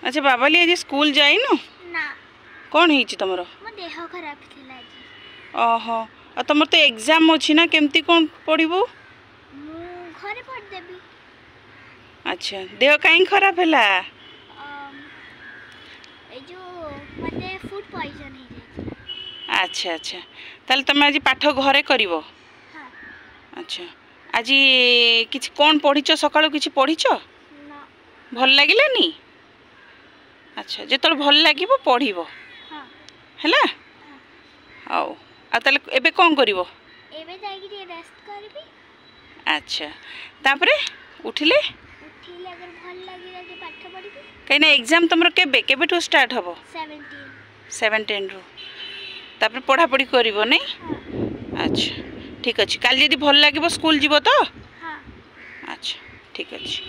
अच्छा बाबाली आज स्कूल जाइनु ना कौन है तुमर मो देह खराब थिला जी ओहो आ तुमर तो एग्जाम अच्छी ना केमती कौन पढ़ू मु घरे पढ़ देबी अच्छा देह कहीं खराब है ए जो मते फूड पॉइजन हे जाय अच्छा अच्छा ताल तुम आज पाठ घरे करिवो हां अच्छा आज किछि कौन पढ़ीच सकाळु किछि पढ़ीच ना भल लागिलानी अच्छा जो भल लागिबो पढ़ीबो हां हैला आओ आ ताले एबे कोन करिवो एबे जाई कि रेस्ट करबी अच्छा तापरे उठिले उठिले अगर भल लागिला जे पाठ पढ़बी कहिना एग्जाम तुमरो केबे केबे टू स्टार्ट हबो 17 रू तापर पढ़ा पढ़ी करिवो नै हां अच्छा ठीक अछि काल यदि भल लागिबो स्कूल जीवो तो हां अच्छा ठीक अछि।